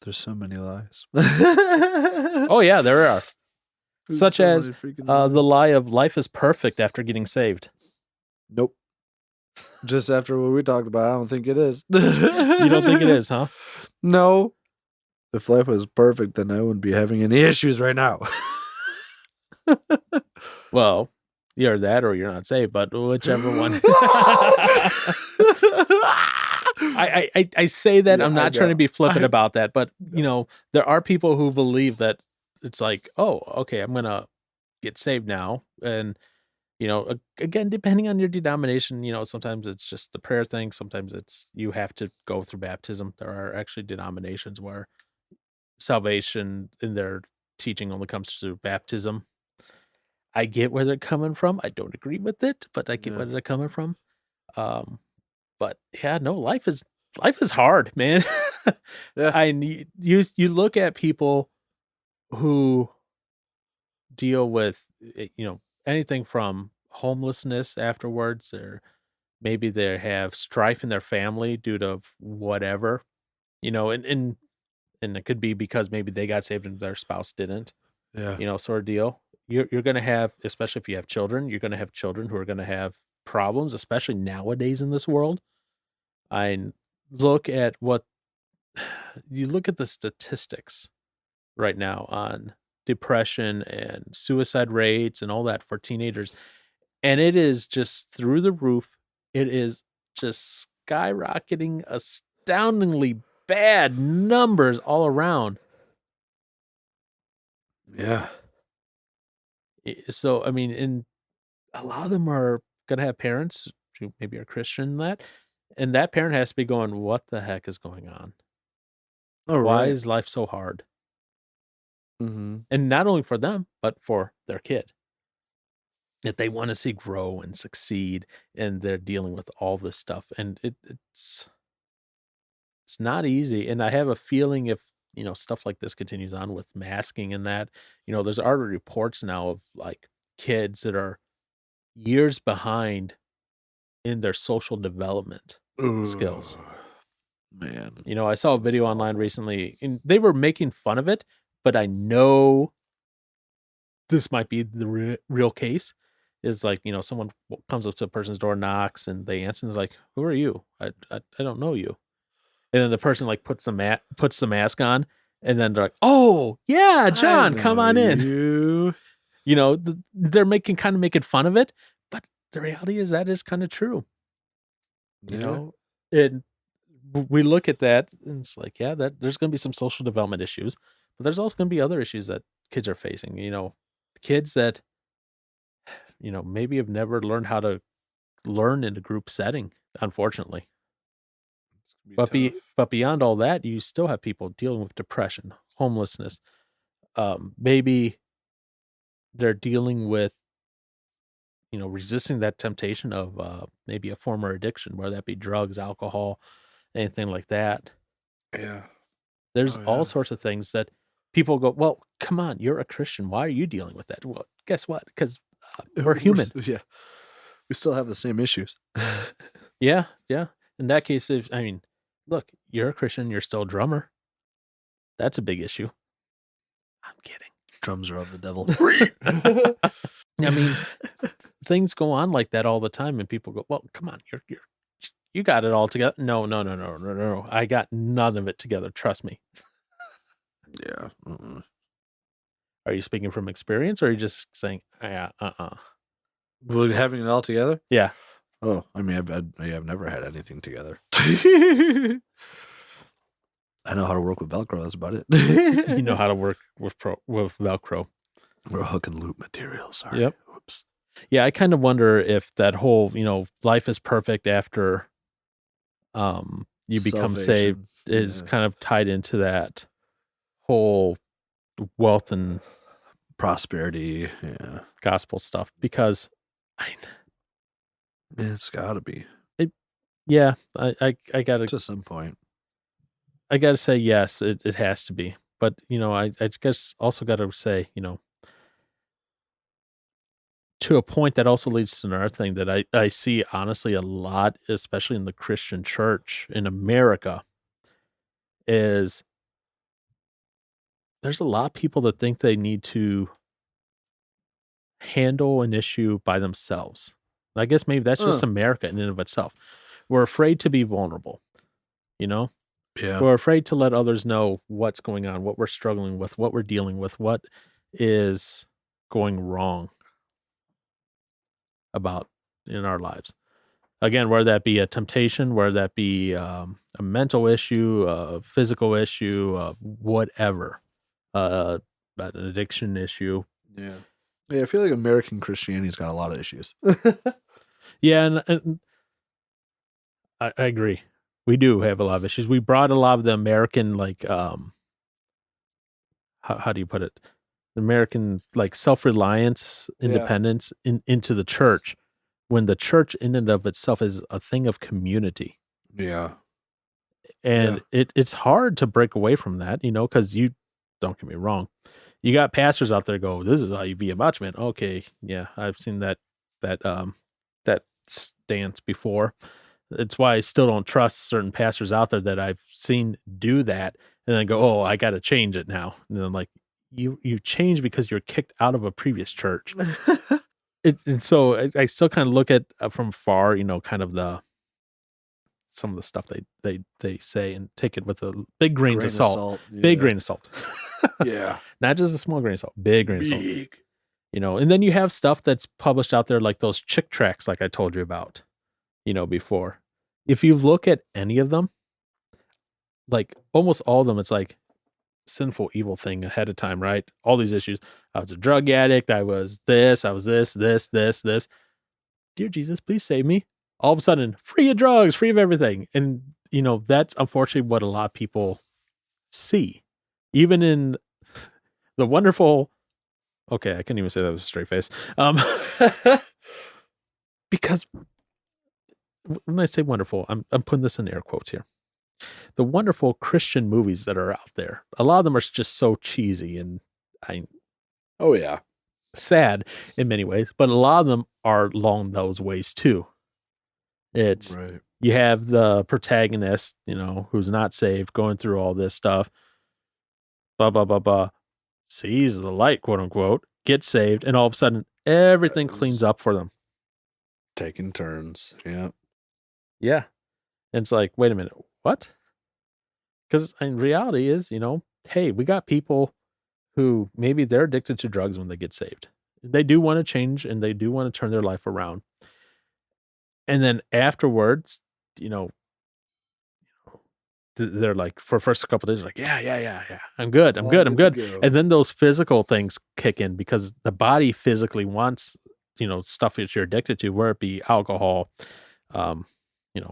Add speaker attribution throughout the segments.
Speaker 1: There's so many lies.
Speaker 2: Oh yeah, there are.
Speaker 1: There's
Speaker 2: Such
Speaker 1: so
Speaker 2: as
Speaker 1: many freaking
Speaker 2: the
Speaker 1: lies.
Speaker 2: lie of life is perfect after getting saved.
Speaker 1: Nope. Just after what we talked about, I don't think it is.
Speaker 2: You don't think it is, huh?
Speaker 1: No. If life was perfect, then I wouldn't be having any issues right now.
Speaker 2: Well, you're that or you're not saved, but whichever one. I say that,
Speaker 1: Yeah,
Speaker 2: I'm
Speaker 1: I
Speaker 2: not trying to
Speaker 1: know.
Speaker 2: be flippant about that, but
Speaker 1: No.
Speaker 2: there are people who believe that it's like, oh, okay, I'm gonna get saved now. And again, depending on your denomination, sometimes it's just the prayer thing, sometimes it's you have to go through baptism. There are actually denominations where salvation in their teaching only comes through baptism. I get where they're coming from. I don't agree with it, but I get
Speaker 1: Yeah.
Speaker 2: where they're coming from. Um, but yeah, no, life is hard, man.
Speaker 1: Yeah.
Speaker 2: You look at people who deal with anything from homelessness afterwards, or maybe they have strife in their family due to whatever, and it could be because maybe they got saved and their spouse didn't,
Speaker 1: Yeah.
Speaker 2: sort of deal. You're going to have, especially if you have children, you're going to have children who are going to have problems, especially nowadays in this world. I look at what you look at the statistics right now on depression and suicide rates and all that for teenagers, and it is just through the roof. It is just skyrocketing, astoundingly bad numbers all around.
Speaker 1: Yeah.
Speaker 2: So I mean, and a lot of them are gonna have parents who maybe are Christian and that parent has to be going, "What the heck is going on?
Speaker 1: Oh,
Speaker 2: Why
Speaker 1: right.
Speaker 2: is life so hard?"
Speaker 1: Mm-hmm.
Speaker 2: And not only for them, but for their kid that they want to see grow and succeed, and they're dealing with all this stuff, and it's not easy. And I have a feeling if stuff like this continues on with masking and that, there's already reports now of like kids that are years behind in their social development skills.
Speaker 1: Ooh, man.
Speaker 2: I saw a
Speaker 1: That's
Speaker 2: video online
Speaker 1: awful.
Speaker 2: recently and they were making fun of it, but I know this might be the real case. Is like, someone comes up to a person's door, knocks, and they answer, and they're like, "Who are you? I don't know you." And then the person like puts the mask on, and then they're like, "Oh yeah,
Speaker 1: I
Speaker 2: John, come
Speaker 1: know
Speaker 2: on in."
Speaker 1: you.
Speaker 2: They're making fun of it, but the reality is that is kind of true. You
Speaker 1: Yeah.
Speaker 2: know, and we look at that, and it's like, yeah, that there's going to be some social development issues, but there's also going to be other issues that kids are facing. Kids that maybe have never learned how to learn in a group setting, unfortunately.
Speaker 1: It's gonna be tough.
Speaker 2: But beyond all that, you still have people dealing with depression, homelessness. Maybe they're dealing with resisting that temptation of maybe a former addiction, whether that be drugs, alcohol, anything like that.
Speaker 1: Yeah.
Speaker 2: There's
Speaker 1: Oh
Speaker 2: all
Speaker 1: yeah.
Speaker 2: sorts of things that people go, well, come on, you're a Christian. Why are you dealing with that? Well, guess what? Because we're human.
Speaker 1: Yeah. We still have the same issues.
Speaker 2: Yeah, yeah. In that case, I mean, look, you're a Christian, you're still a drummer. That's a big issue. I'm kidding.
Speaker 1: Drums are of the devil.
Speaker 2: I mean, things go on like that all the time, and people go, "Well, come on, you got it all together." No, no, no, no, no, no. I got none of it together. Trust me.
Speaker 1: Yeah.
Speaker 2: Are you speaking from experience, or are you just saying, "Yeah,
Speaker 1: Well, having it all together?
Speaker 2: yeah,
Speaker 1: Oh, I mean, I've never had anything together. I know how to work with Velcro. That's about it.
Speaker 2: you know how to work with Velcro."
Speaker 1: Or hook and loop material. Sorry.
Speaker 2: Yep.
Speaker 1: Oops.
Speaker 2: Yeah, I kind of wonder if that whole, life is perfect after you become saved
Speaker 1: Salvation.
Speaker 2: is
Speaker 1: Yeah.
Speaker 2: kind of tied into that whole wealth and
Speaker 1: Prosperity. Yeah.
Speaker 2: gospel stuff, because I
Speaker 1: It's got to be
Speaker 2: yeah, I gotta
Speaker 1: to some point.
Speaker 2: say yes, it has to be. But I guess also gotta say, to a point that also leads to another thing that I see honestly a lot, especially in the Christian church in America, is there's a lot of people that think they need to handle an issue by themselves. I guess maybe that's just America in and of itself. We're afraid to be vulnerable, you know?
Speaker 1: Yeah.
Speaker 2: We're afraid to let others know what's going on, what we're struggling with, what we're dealing with, what is going wrong about in our lives. Again, whether that be a temptation, whether that be a mental issue, a physical issue, whatever, an addiction issue.
Speaker 1: Yeah. Yeah, I feel like American Christianity's got a lot of issues.
Speaker 2: Yeah, and I agree. We do have a lot of issues. We brought a lot of the American, like, how do you put it? American, like, self-reliance, independence into the church, when the church in and of itself is a thing of community.
Speaker 1: Yeah.
Speaker 2: And it's hard to break away from that, because you don't get me wrong. You got pastors out there go, this is how you be a macho man. Okay, yeah, I've seen that that stance before. It's why I still don't trust certain pastors out there that I've seen do that, and then go, oh, I got to change it now. And I'm like, you change because you're kicked out of a previous church. And so I still kind of look at from far, kind of some of the stuff they say, and take it with a big grains of salt. Big grain of salt.
Speaker 1: Yeah.
Speaker 2: Not just a small grain of salt, big grain of salt. And then you have stuff that's published out there, like those chick tracts, like I told you about, before. If you look at any of them, like almost all of them, it's like sinful, evil thing ahead of time, right? All these issues. I was a drug addict. I was this, this. Dear Jesus, please save me. All of a sudden, free of drugs, free of everything. And, that's unfortunately what a lot of people see. Even in the wonderful, okay, I couldn't even say that with a straight face. Because when I say wonderful, I'm putting this in air quotes here. The wonderful Christian movies that are out there, a lot of them are just so cheesy and sad in many ways, but a lot of them are along those ways too. It's
Speaker 1: right.
Speaker 2: You have the protagonist, who's not saved, going through all this stuff, blah, blah, blah, blah, sees the light, quote unquote, gets saved, and all of a sudden everything cleans up for them.
Speaker 1: Taking turns. Yeah.
Speaker 2: Yeah. And it's like, wait a minute, what? Because in reality is, hey, we got people who maybe they're addicted to drugs when they get saved. They do want to change and they do want to turn their life around. And then afterwards, they're like, for the first couple of days, like, yeah, I'm good. And then those physical things kick in because the body physically wants, stuff that you're addicted to, whether it be alcohol,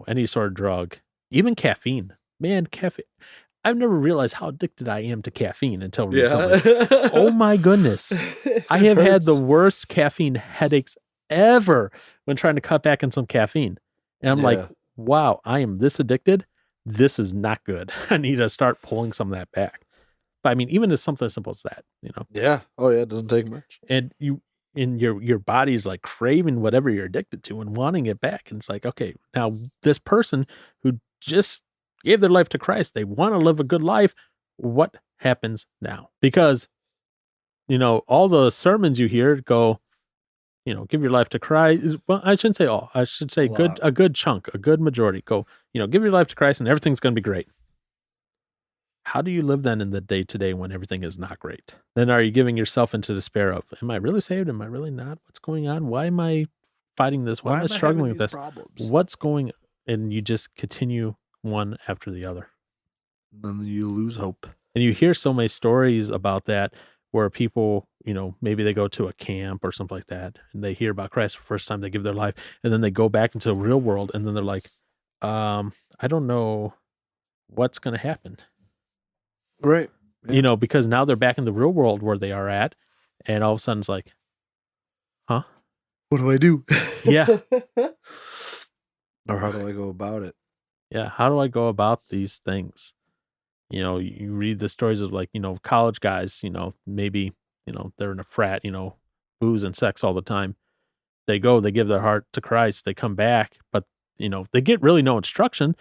Speaker 2: any sort of drug, even caffeine. Man, caffeine. I've never realized how addicted I am to caffeine until recently. Oh my goodness. I have had the worst caffeine headaches ever when trying to cut back on some caffeine. And I'm like, wow, I am this addicted. This is not good. I need to start pulling some of that back. But I mean, even as something as simple as that,
Speaker 1: Yeah. Oh yeah, it doesn't take much.
Speaker 2: And your body's like craving whatever you're addicted to and wanting it back. And it's like, okay, now this person who just gave their life to Christ, they want to live a good life. What happens now? Because, all the sermons you hear go, give your life to Christ. Well, I shouldn't say all. I should say a good chunk, a good majority go, give your life to Christ and everything's going to be great. How do you live then in the day to day when everything is not great? Then are you giving yourself into despair of, am I really saved? Am I really not? What's going on? Why am I fighting this? Why am I struggling with this?
Speaker 1: Problems?
Speaker 2: What's going on? And you just continue one after the other.
Speaker 1: Then you lose hope.
Speaker 2: And you hear so many stories about that where people, maybe they go to a camp or something like that and they hear about Christ for the first time, they give their life, and then they go back into the real world and then they're like, I don't know what's going to happen.
Speaker 1: Right.
Speaker 2: Yeah. Because now they're back in the real world where they are at, and all of a sudden it's like, huh?
Speaker 1: What do I do?
Speaker 2: Yeah.
Speaker 1: Or how do I go about it?
Speaker 2: Yeah. How do I go about these things? You read the stories of like, college guys, maybe, they're in a frat, booze and sex all the time. They give their heart to Christ, they come back, but they get really no instruction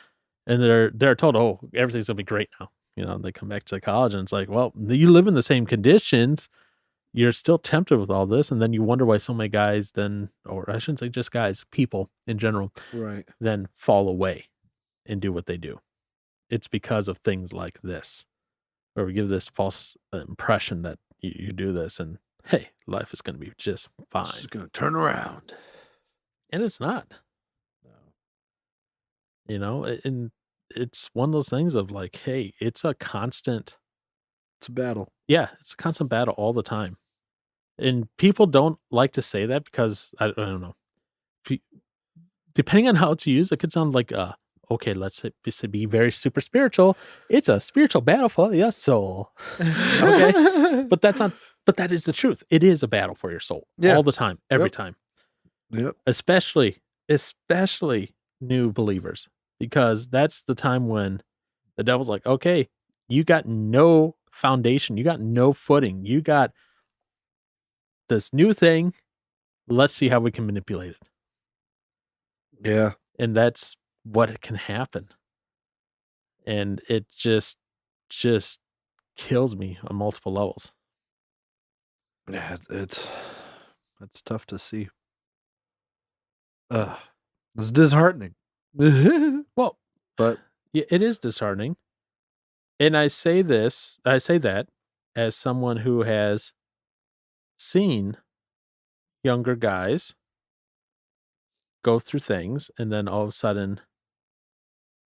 Speaker 2: and they're told, oh, everything's gonna be great now. they come back to college and it's like, well, you live in the same conditions. You're still tempted with all this. And then you wonder why so many guys then, or I shouldn't say just guys, people in general,
Speaker 1: Right.
Speaker 2: then fall away and do what they do. It's because of things like this, where we give this false impression that you do this and hey, life is going to be just fine.
Speaker 1: It's going to turn around.
Speaker 2: And it's not.
Speaker 1: No.
Speaker 2: And it's one of those things of like, hey, it's a constant.
Speaker 1: It's a battle.
Speaker 2: Yeah, it's a constant battle all the time. And people don't like to say that because I don't know. Depending on how it's used, it could sound like, okay, let's be very super spiritual. It's a spiritual battle for your soul. Okay. But that is the truth. It is a battle for your soul all the time, every time.
Speaker 1: Yep.
Speaker 2: Especially new believers, because that's the time when the devil's like, okay, you got no foundation. You got no footing. You got this new thing. Let's see how we can manipulate it.
Speaker 1: Yeah.
Speaker 2: And that's what can happen. And it just kills me on multiple levels.
Speaker 1: Yeah, it's tough to see. It's disheartening.
Speaker 2: Well,
Speaker 1: but
Speaker 2: yeah, it is disheartening. And I say that as someone who has seen younger guys go through things, and then all of a sudden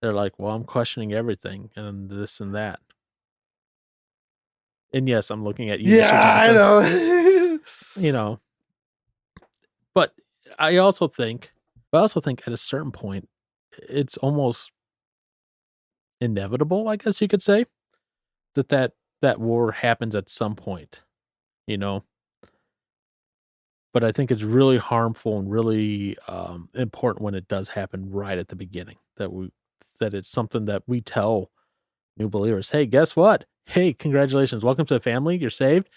Speaker 2: they're like, well, I'm questioning everything and this and that. And yes, I'm looking at you, Mr. Johnson.
Speaker 1: I know.
Speaker 2: But I also think at a certain point, it's almost inevitable, I guess you could say, that war happens at some point, But I think it's really harmful and really important when it does happen right at the beginning. That it's something that we tell new believers. Hey, guess what? Hey, congratulations! Welcome to the family. You're saved.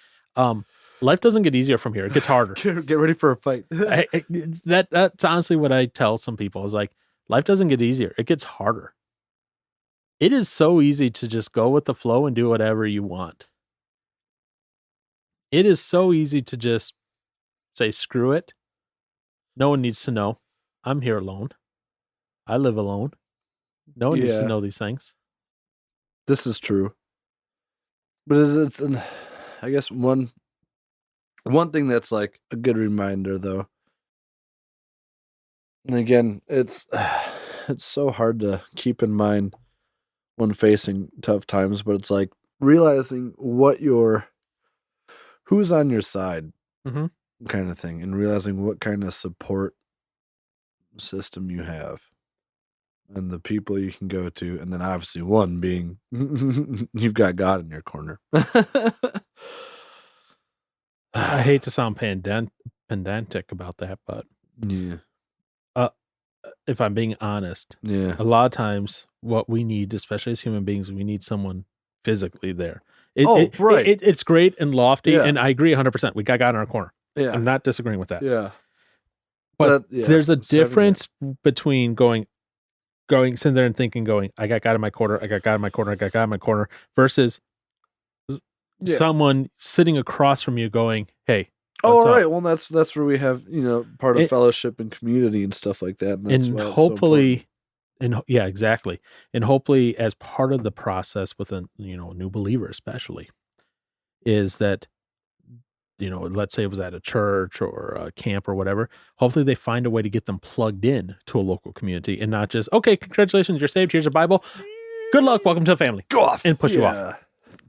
Speaker 2: Life doesn't get easier from here. It gets harder.
Speaker 1: Get ready for a fight.
Speaker 2: That's honestly what I tell some people. Is like, life doesn't get easier. It gets harder. It is so easy to just go with the flow and do whatever you want. It is so easy to just say, screw it. No one needs to know. I'm here alone. I live alone. No one needs to know these things.
Speaker 1: This is true. But it's I guess one thing that's like a good reminder though. And again, it's so hard to keep in mind when facing tough times, but it's like realizing who's on your side kind of thing, and realizing what kind of support system you have and the people you can go to, and then obviously one being you've got God in your corner.
Speaker 2: I hate to sound pedantic about that, but
Speaker 1: yeah.
Speaker 2: If I'm being honest, a lot of times what we need, especially as human beings, we need someone physically there.
Speaker 1: Right.
Speaker 2: It's great and lofty, and I agree 100%. We got God in our corner.
Speaker 1: Yeah.
Speaker 2: I'm not disagreeing with that.
Speaker 1: Yeah.
Speaker 2: But there's a difference between sitting there and thinking, I got God in my corner, I got God in my corner, I got God in my corner, versus someone sitting across from you going, hey,
Speaker 1: all right. Well, that's where we have, part of fellowship and community and stuff like that. And that's why
Speaker 2: hopefully, exactly. And hopefully as part of the process with a new believer, especially, is that, let's say it was at a church or a camp or whatever, hopefully they find a way to get them plugged in to a local community and not just, okay, congratulations, you're saved. Here's your Bible. Good luck. Welcome to the family.
Speaker 1: Go off.
Speaker 2: And push you off.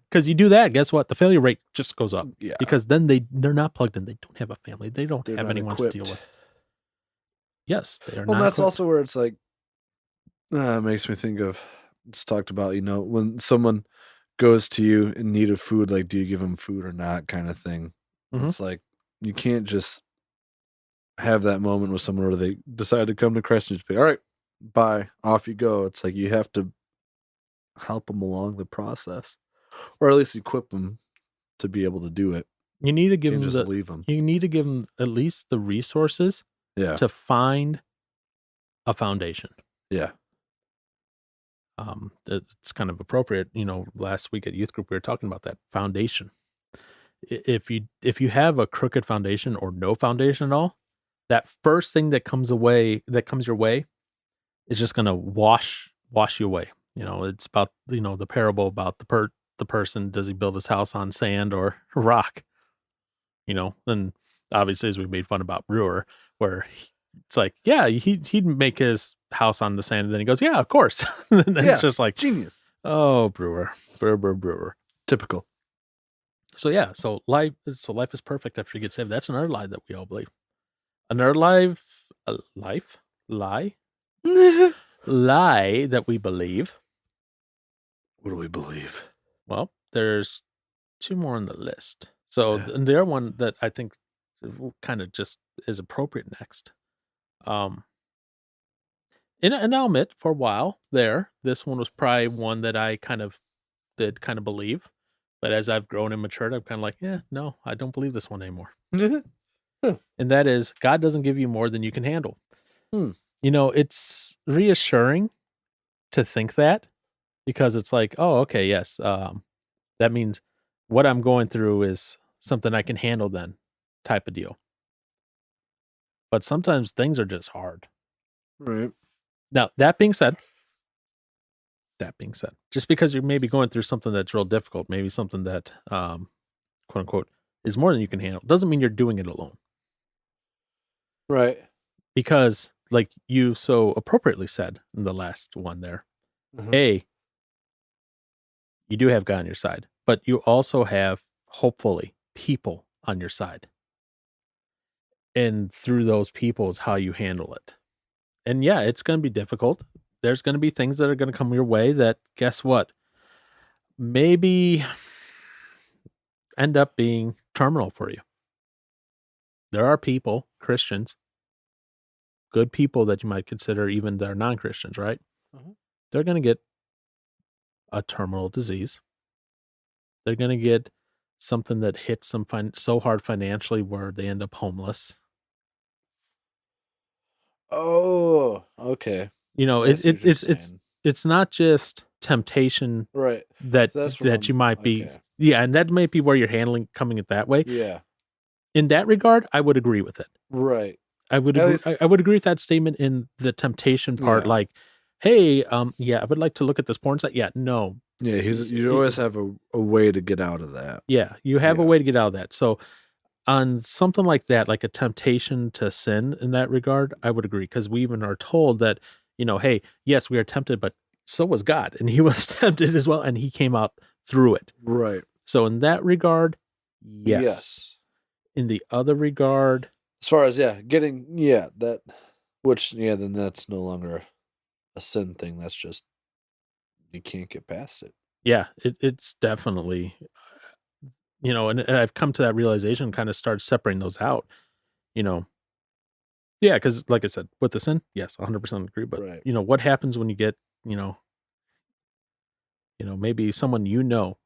Speaker 2: Because you do that, guess what? The failure rate just goes up. Yeah. Because then they're not plugged in. They don't have a family. They're have anyone equipped to deal with. Yes, they are not.
Speaker 1: Well, that's also where it's like, it makes me think of, it's talked about, when someone goes to you in need of food, like, do you give them food or not kind of thing. It's like, you can't just have that moment with someone where they decide to come to Christ and just be, all right, bye, off you go. It's like, you have to help them along the process. Or at least equip them to be able to do it.
Speaker 2: You need to give them
Speaker 1: leave them.
Speaker 2: You need to give them at least the resources to find a foundation.
Speaker 1: Yeah.
Speaker 2: It's kind of appropriate. Last week at youth group, we were talking about that foundation. If you have a crooked foundation or no foundation at all, that first thing that comes your way is just gonna wash you away. It's about, the parable about the person, does he build his house on sand or rock? And obviously, as we made fun about Brewer, where it's like, yeah, he'd make his house on the sand, and then he goes, yeah, of course. And then
Speaker 1: Yeah,
Speaker 2: it's just like,
Speaker 1: genius.
Speaker 2: oh, Brewer.
Speaker 1: Typical.
Speaker 2: So yeah, so life is perfect after you get saved. That's another lie that we all believe. Another lie
Speaker 1: What
Speaker 2: that we believe.
Speaker 1: do we believe?
Speaker 2: Well, there's two more on the list. So
Speaker 1: Yeah.
Speaker 2: the other one that I think kind of just is appropriate next. Um, and I'll admit, for a while there, this one was probably one that I kind of did kind of believe. But as I've grown and matured, I'm kind of like, yeah, no, I don't believe this one anymore. And that is, God doesn't give you more than you can handle.
Speaker 1: Hmm.
Speaker 2: It's reassuring to think that, because it's like, oh, okay, yes, that means what I'm going through is something I can handle then, type of deal. But sometimes things are just hard.
Speaker 1: Right.
Speaker 2: Now, that being said, just because you're maybe going through something that's real difficult, maybe something that, quote unquote, is more than you can handle, doesn't mean you're doing it alone.
Speaker 1: Right.
Speaker 2: Because, like you so appropriately said in the last one there, A, you do have God on your side, but you also have, hopefully, people on your side. And through those people is how you handle it. And yeah, it's going to be difficult. There's going to be things that are going to come your way that, guess what? Maybe end up being terminal for you. There are people, Christians, good people that you might consider even that are non-Christians, right? They're going to get a terminal disease. They're going to get something that hits them so hard financially where they end up homeless.
Speaker 1: Oh, okay. I
Speaker 2: It,
Speaker 1: see
Speaker 2: it
Speaker 1: what you're
Speaker 2: it's it's
Speaker 1: saying.
Speaker 2: it's not just temptation
Speaker 1: Right.
Speaker 2: that
Speaker 1: So that's what
Speaker 2: that you
Speaker 1: I'm
Speaker 2: might be,
Speaker 1: okay.
Speaker 2: yeah, and that might be where you're handling coming it that way.
Speaker 1: Yeah.
Speaker 2: In that regard, I would agree with it.
Speaker 1: Right.
Speaker 2: I would
Speaker 1: At
Speaker 2: agree.
Speaker 1: least
Speaker 2: I would agree with that statement in the temptation part.
Speaker 1: yeah.
Speaker 2: Like, hey, yeah, I would like to look at this porn site. Yeah, no,
Speaker 1: Yeah, you always have a way to get out of that.
Speaker 2: yeah, you have a
Speaker 1: Yeah.
Speaker 2: way to get out of that. So on something like that, like a temptation to sin in that regard, I would agree, because we even are told that, hey, yes, we are tempted, but so was God, and He was tempted as well, and He came out through it.
Speaker 1: Right.
Speaker 2: So in that regard, yes.
Speaker 1: Yes.
Speaker 2: In the other regard,
Speaker 1: As far as getting that which then that's no longer a sin thing. That's just you can't get past it.
Speaker 2: yeah, it's definitely, and I've come to that realization, kind of start separating those out, you know. Yeah, because like I said, with the sin, yes, 100% agree. But
Speaker 1: Right.
Speaker 2: what happens when you get, maybe someone,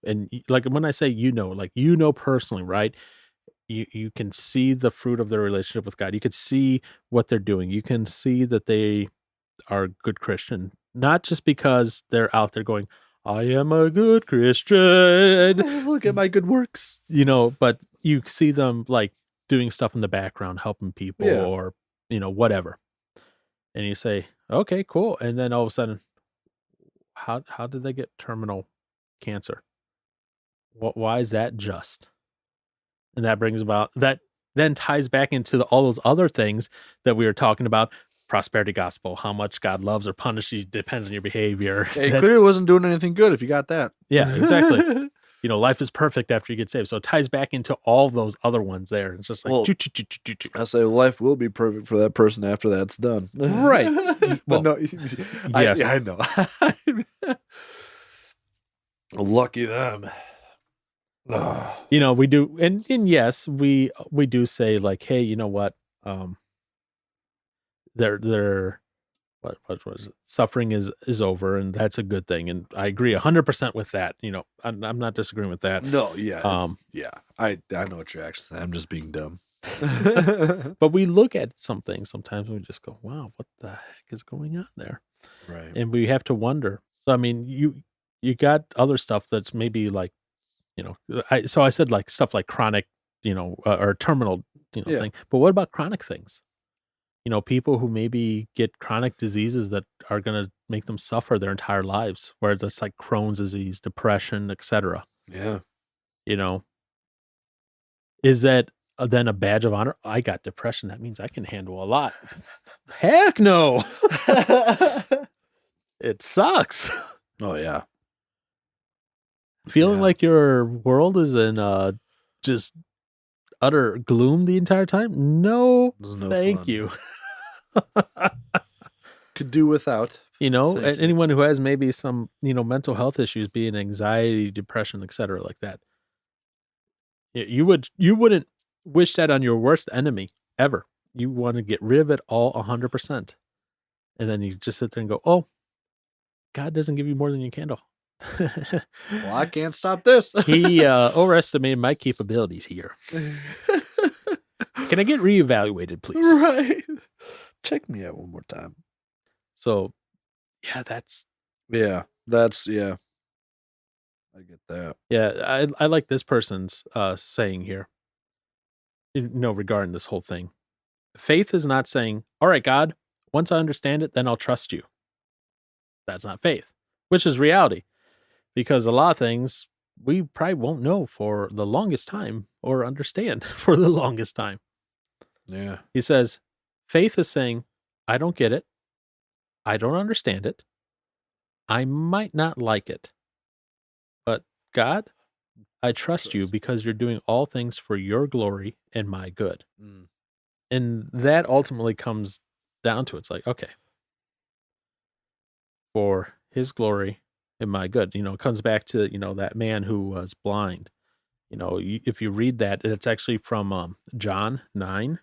Speaker 2: and like when I say, like, personally, right? You can see the fruit of their relationship with God. You could see what they're doing. You can see that they are a good Christian, not just because they're out there going, I am a good Christian,
Speaker 1: Look at my good works.
Speaker 2: but you see them like doing stuff in the background, helping people
Speaker 1: Yeah.
Speaker 2: or, whatever. And you say, okay, cool. And then all of a sudden, how did they get terminal cancer? Why is that just? And that brings about that, then ties back into all those other things that we were talking about. Prosperity gospel, how much God loves or punishes you depends on your behavior.
Speaker 1: Hey, clearly wasn't doing anything good if you got that.
Speaker 2: Yeah, exactly. Life is perfect after you get saved. So it ties back into all those other ones there. It's just like,
Speaker 1: Well, I say life will be perfect for that person after that's done.
Speaker 2: right.
Speaker 1: But no,
Speaker 2: yes.
Speaker 1: I know. Lucky them.
Speaker 2: We do, and yes, we do say like, hey, you know what? They're what was it? Suffering is over, and that's a good thing. And I agree 100% with that. I'm not disagreeing with that.
Speaker 1: No, I know what you're actually saying. I'm just being dumb.
Speaker 2: But we look at something sometimes and we just go, wow, what the heck is going on there?
Speaker 1: Right.
Speaker 2: And we have to wonder, So I mean, you got other stuff that's maybe like, I said like stuff like chronic, or terminal,
Speaker 1: Yeah.
Speaker 2: thing. But what about chronic things? People who maybe get chronic diseases that are going to make them suffer their entire lives, where it's like Crohn's disease, depression, etc.
Speaker 1: Yeah.
Speaker 2: You know, is that then a badge of honor? I got depression. That means I can handle a lot. Heck no. It sucks.
Speaker 1: Oh yeah.
Speaker 2: Feeling
Speaker 1: Yeah.
Speaker 2: like your world is in just utter gloom the entire time? No,
Speaker 1: This is no
Speaker 2: thank
Speaker 1: fun.
Speaker 2: you.
Speaker 1: Could do without. Thank you.
Speaker 2: Anyone who has maybe some, mental health issues, being anxiety, depression, etc., like that. You wouldn't wish that on your worst enemy ever. You want to get rid of it all 100%. And then you just sit there and go, "Oh, God doesn't give you more than you can handle."
Speaker 1: Well, I can't stop this.
Speaker 2: He overestimated my capabilities here. Can I get reevaluated, please?
Speaker 1: Right. Check me out one more time.
Speaker 2: So, yeah, that's
Speaker 1: yeah. I get that.
Speaker 2: yeah. I like this person's saying here. Regarding this whole thing, faith is not saying, "All right, God, once I understand it, then I'll trust you." That's not faith, which is reality, because a lot of things we probably won't know for the longest time or understand for the longest time.
Speaker 1: Yeah.
Speaker 2: He says, faith is saying, I don't get it. I don't understand it. I might not like it. But God, I trust you because you're doing all things for your glory and my good.
Speaker 1: Mm.
Speaker 2: And that ultimately comes down to, it's like, okay, for his glory and my good. It comes back to, that man who was blind. If you read that, it's actually from John 9,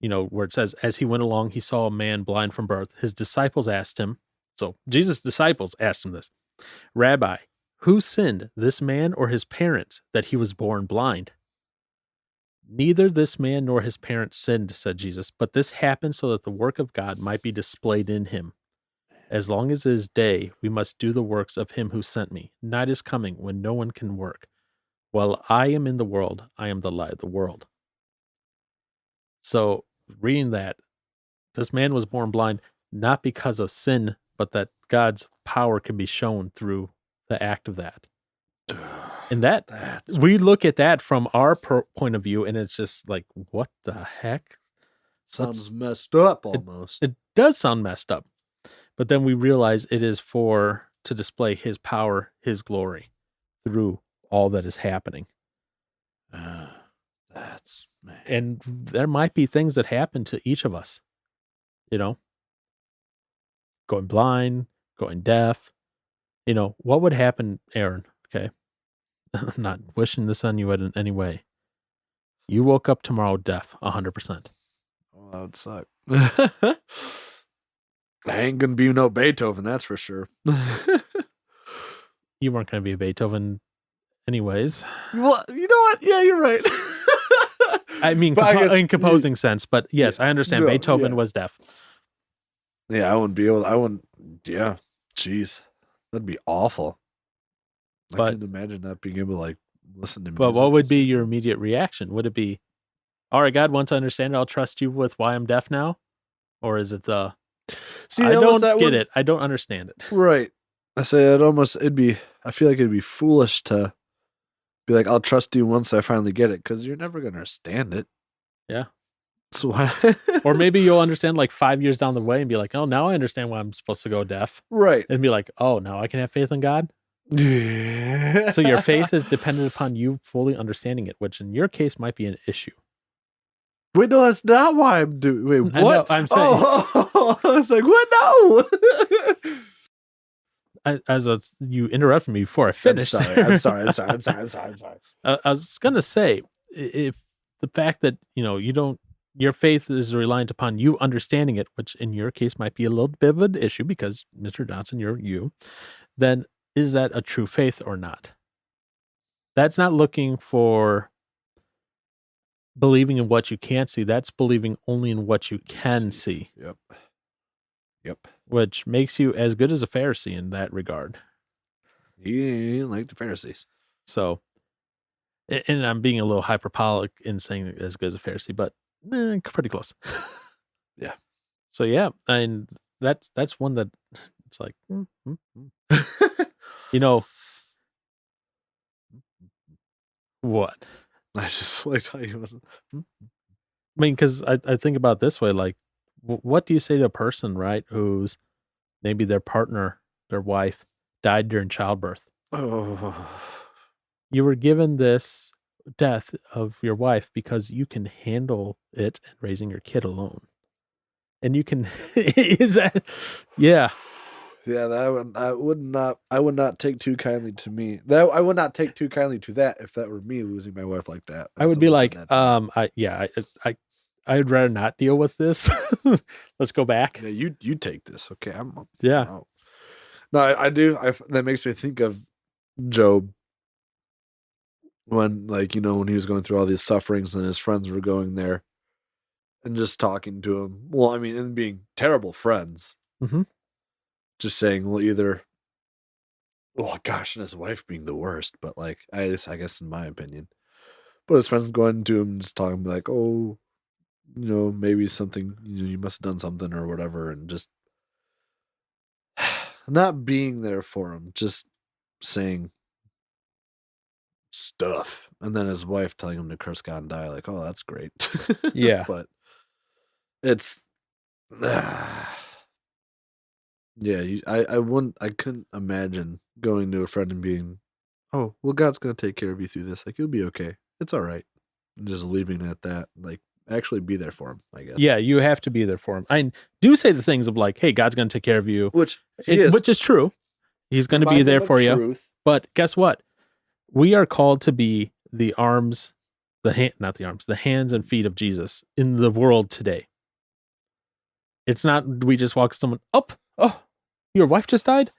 Speaker 2: where it says, as he went along, he saw a man blind from birth. His disciples asked him, so Jesus' disciples asked him this, Rabbi, who sinned, this man or his parents, that he was born blind? Neither this man nor his parents sinned, said Jesus, but this happened so that the work of God might be displayed in him. As long as it is day, we must do the works of him who sent me. Night is coming when no one can work. While I am in the world, I am the light of the world. So, reading that, this man was born blind not because of sin, but that God's power can be shown through the act of that. And we look at that from our point of view, and it's just like, what the heck?
Speaker 1: Sounds messed up almost.
Speaker 2: It does sound messed up. But then we realize it is to display his power, his glory through all that is happening.
Speaker 1: Man.
Speaker 2: And there might be things that happen to each of us, going blind, going deaf. What would happen, Aaron? Okay. I'm not wishing this on you in any way. You woke up tomorrow deaf 100%.
Speaker 1: Oh, that would suck. I ain't gonna be no Beethoven, that's for sure.
Speaker 2: You weren't going to be a Beethoven anyways.
Speaker 1: Well, you know what? Yeah, you're right.
Speaker 2: I mean, in composing sense, but yes, I understand Beethoven was deaf.
Speaker 1: Yeah, I wouldn't, yeah, jeez. That'd be awful. I can't imagine not being able to, like, listen to music.
Speaker 2: But what would be your immediate reaction? Would it be, all right, God, once I understand it, I'll trust you with why I'm deaf now? Or is it I don't get it. I don't understand it.
Speaker 1: Right. I say I feel like it'd be foolish to be like, I'll trust you once I finally get it, because you're never going to understand it.
Speaker 2: Yeah.
Speaker 1: So why?
Speaker 2: Or maybe you'll understand like 5 years down the way and be like, oh, now I understand why I'm supposed to go deaf.
Speaker 1: Right.
Speaker 2: And be like, oh, now I can have faith in God. So your faith is dependent upon you fully understanding it, which in your case might be an issue.
Speaker 1: Wait, no, that's not why I'm doing. Wait, what?
Speaker 2: I know, I'm saying.
Speaker 1: Oh, I was like, what? No.
Speaker 2: You interrupted me before I finished.
Speaker 1: I'm sorry.
Speaker 2: I was gonna say, if the fact that your faith is reliant upon you understanding it, which in your case might be a little bit of an issue because Mr. Johnson, you're you, then is that a true faith or not? That's not looking for believing in what you can't see. That's believing only in what you can see.
Speaker 1: Yep. Yep.
Speaker 2: which makes you as good as a Pharisee in that regard.
Speaker 1: He ain't like the Pharisees.
Speaker 2: So, and I'm being a little hyperbolic in saying as good as a Pharisee, but pretty close.
Speaker 1: Yeah.
Speaker 2: So yeah, and that's one that it's like, you know what?
Speaker 1: I just liked how you was.
Speaker 2: I mean, because I think about it this way, like, what do you say to a person, right, who's maybe their partner, their wife, died during childbirth?
Speaker 1: Oh,
Speaker 2: You were given this death of your wife because you can handle it and raising your kid alone. And you can is that yeah.
Speaker 1: yeah. I would not take too kindly to me. That I would not take too kindly to that if that were me losing my wife like that,
Speaker 2: I
Speaker 1: and
Speaker 2: would be
Speaker 1: someone said
Speaker 2: like,
Speaker 1: that to me.
Speaker 2: I'd rather not deal with this. Let's go back.
Speaker 1: Yeah, you take this. Okay, I'm
Speaker 2: Yeah.
Speaker 1: out. No, I do. That makes me think of Job when, like, when he was going through all these sufferings and his friends were going there and just talking to him. Well, I mean, and being terrible friends,
Speaker 2: Mhm.
Speaker 1: just saying, well, either, oh gosh, and his wife being the worst, but like, I guess in my opinion, but his friends going to him, just talking like, oh, maybe something, you must have done something or whatever, and just not being there for him, just saying stuff. And then his wife telling him to curse God and die, like, oh, that's great.
Speaker 2: Yeah.
Speaker 1: But it's, yeah, I couldn't imagine going to a friend and being, oh, well, God's going to take care of you through this. Like, you'll be okay. It's all right. And just leaving it at that. Like, actually be there for him, I guess.
Speaker 2: Yeah, you have to be there for him. I do say the things of like, "Hey, God's gonna take care of you,"
Speaker 1: Which he is.
Speaker 2: which is true. He's gonna be
Speaker 1: Remind him
Speaker 2: there
Speaker 1: of
Speaker 2: for you.
Speaker 1: truth.
Speaker 2: But guess what? We are called to be the arms, not the arms, the hands and feet of Jesus in the world today. It's not we just walk to someone, "Up, oh, your wife just died?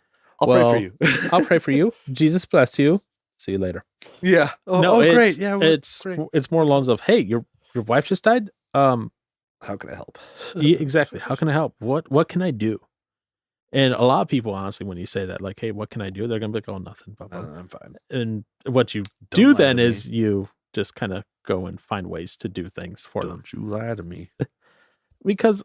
Speaker 1: I'll pray for
Speaker 2: Well,
Speaker 1: you.
Speaker 2: I'll pray for you. Jesus bless you. See you later."
Speaker 1: Yeah.
Speaker 2: No,
Speaker 1: Oh, great. Yeah, great.
Speaker 2: it's more along of, "Hey, your wife just died?
Speaker 1: How can I help?
Speaker 2: Exactly. How can I help? What can I do?" And a lot of people, honestly, when you say that, like, "Hey, what can I do?" They're gonna be like, "Oh, nothing." Blah, blah.
Speaker 1: I'm fine.
Speaker 2: And what you
Speaker 1: Don't
Speaker 2: do
Speaker 1: lie to
Speaker 2: then
Speaker 1: me.
Speaker 2: is you just kind of go and find ways to do things for them
Speaker 1: Don't you lie to me.
Speaker 2: because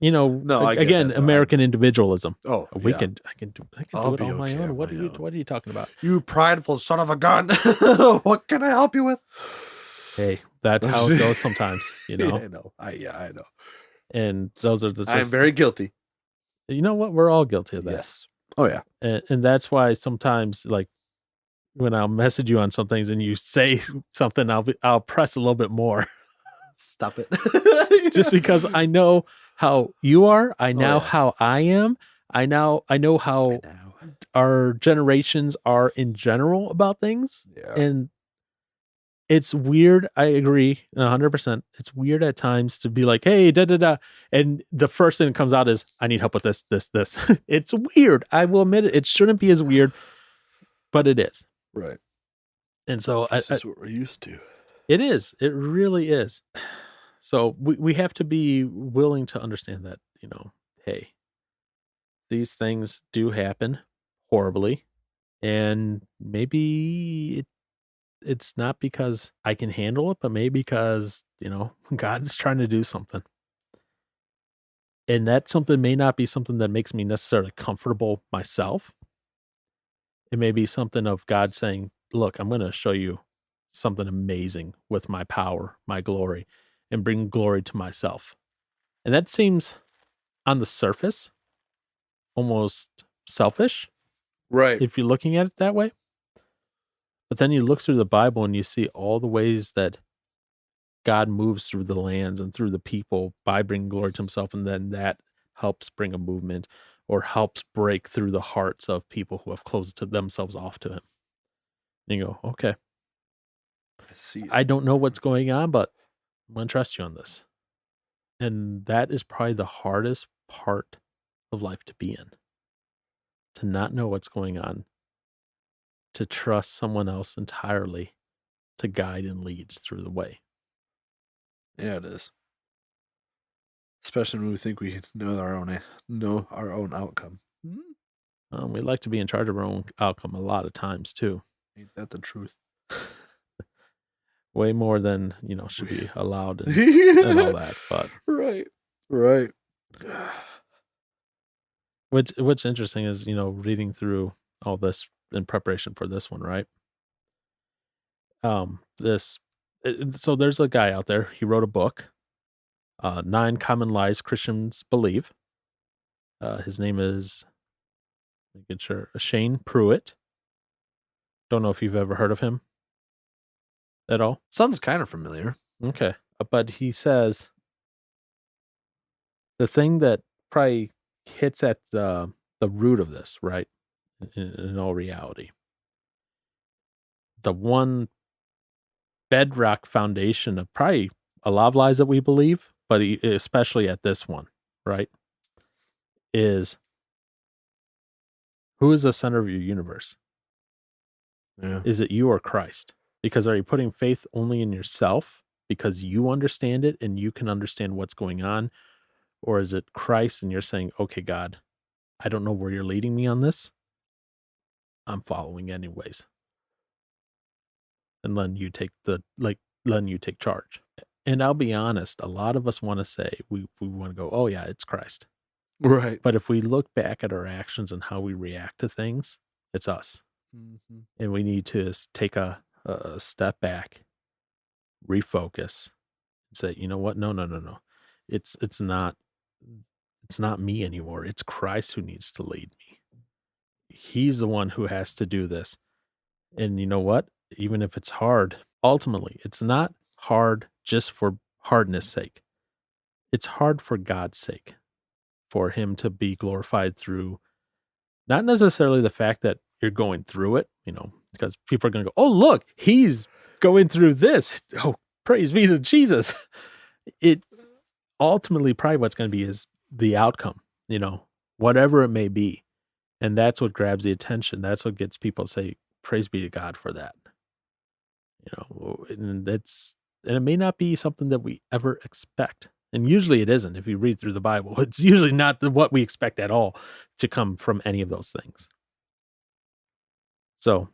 Speaker 1: No, I get
Speaker 2: again,
Speaker 1: that though.
Speaker 2: American individualism.
Speaker 1: Oh
Speaker 2: We
Speaker 1: yeah,
Speaker 2: can I can
Speaker 1: I'll
Speaker 2: do it
Speaker 1: be
Speaker 2: on my
Speaker 1: okay
Speaker 2: own.
Speaker 1: on
Speaker 2: What
Speaker 1: my
Speaker 2: are you
Speaker 1: own.
Speaker 2: what are you talking about?
Speaker 1: You prideful son of a gun. What can I help you with?
Speaker 2: Hey, that's how it goes sometimes,
Speaker 1: Yeah, I know. I know.
Speaker 2: And those are
Speaker 1: I am
Speaker 2: just
Speaker 1: very guilty.
Speaker 2: you know what? We're all guilty of that.
Speaker 1: Yes. Oh yeah.
Speaker 2: And that's why sometimes like when I'll message you on some things and you say something, I'll press a little bit more
Speaker 1: Stop it.
Speaker 2: just because I know how you are. I
Speaker 1: Oh
Speaker 2: know
Speaker 1: yeah.
Speaker 2: how I am. I know
Speaker 1: I
Speaker 2: how
Speaker 1: know.
Speaker 2: our generations are in general about things.
Speaker 1: Yeah.
Speaker 2: And it's weird. I agree 100%. It's weird at times to be like, hey, da da da. And the first thing that comes out is, I need help with this, this, this. It's weird. I will admit it. It shouldn't be as weird, but it is.
Speaker 1: Right.
Speaker 2: And so
Speaker 1: This is what we're used to.
Speaker 2: it is. It really is. So we have to be willing to understand that, hey, these things do happen horribly. And maybe it's not because I can handle it, but maybe because, God is trying to do something. And that something may not be something that makes me necessarily comfortable myself. It may be something of God saying, look, I'm going to show you something amazing with my power, my glory, and bring glory to myself. And that seems on the surface almost selfish
Speaker 1: Right.
Speaker 2: if you're looking at it that way. But then you look through the Bible and you see all the ways that God moves through the lands and through the people by bringing glory to himself. And then that helps bring a movement or helps break through the hearts of people who have closed to themselves off to him. And you go, okay,
Speaker 1: I see it.
Speaker 2: I don't know what's going on, but I'm going to trust you on this. And that is probably the hardest part of life to be in, to not know what's going on, to trust someone else entirely to guide and lead through the way.
Speaker 1: Yeah, it is. especially when we think we know our own outcome.
Speaker 2: We like to be in charge of our own outcome a lot of times too.
Speaker 1: Ain't that the truth?
Speaker 2: Way more than, should be allowed and all
Speaker 1: Yeah.
Speaker 2: that. But
Speaker 1: Right. Right.
Speaker 2: what's interesting is, reading through all this in preparation for this one, right? This so there's a guy out there, he wrote a book, 9 Common Lies Christians Believe. His name is, let me get sure, Shane Pruitt. Don't know if you've ever heard of him at all.
Speaker 1: Sounds kind of familiar.
Speaker 2: Okay. But he says the thing that probably hits at the root of this, right? In all reality, the one bedrock foundation of probably a lot of lies that we believe, but especially at this one, right? Is who is the center of your universe?
Speaker 1: Yeah.
Speaker 2: Is it you or Christ? Because are you putting faith only in yourself because you understand it and you can understand what's going on? Or is it Christ and you're saying, okay, God, I don't know where you're leading me on this. I'm following anyways. And letting you take charge. And I'll be honest, a lot of us want to say we want to go, oh yeah, it's Christ.
Speaker 1: Right.
Speaker 2: But if we look back at our actions and how we react to things, it's us.
Speaker 1: Mhm.
Speaker 2: And we need to take a step back, refocus, and say, you know what? No, no, no, no. It's not it's not me anymore. It's Christ who needs to lead me. He's the one who has to do this. And you know what? Even if it's hard, ultimately, it's not hard just for hardness sake. It's hard for God's sake, for him to be glorified through not necessarily the fact that you're going through it, because people are going to go, "Oh, look, he's going through this. Oh, praise be to Jesus." It ultimately probably what's going to be is the outcome, whatever it may be. And that's what grabs the attention. That's what gets people to say, "Praise be to God for that." And it may not be something that we ever expect. And usually it isn't. If you read through the Bible, it's usually not what we expect at all to come from any of those things. So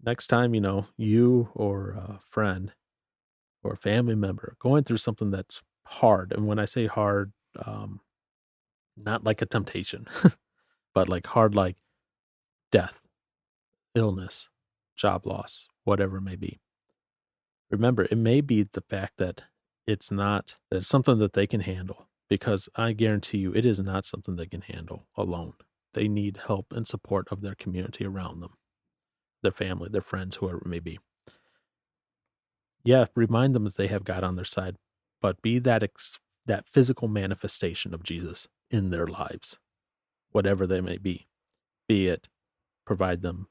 Speaker 2: next time, you or a friend or a family member going through something that's hard, and when I say hard, not like a temptation, but like hard, like death, illness, job loss, whatever it may be. Remember, it may be the fact that it's something that they can handle, because I guarantee you it is not something they can handle alone. They need help and support of their community around them, their family, their friends, whoever it may be. Yeah, remind them that they have God on their side, but be that physical manifestation of Jesus in their lives, whatever they may be. Be it provide them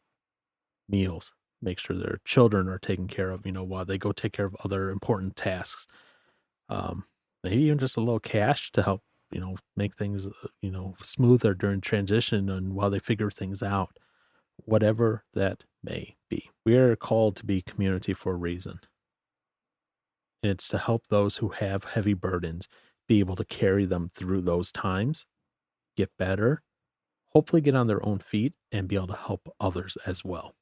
Speaker 2: meals, make sure their children are taken care of, while they go take care of other important tasks. Um, Maybe even just a little cash to help, make things, smoother during transition and while they figure things out, whatever that may be. We are called to be community for a reason. And it's to help those who have heavy burdens be able to carry them through those times, get better, hopefully get on their own feet, and be able to help others as well.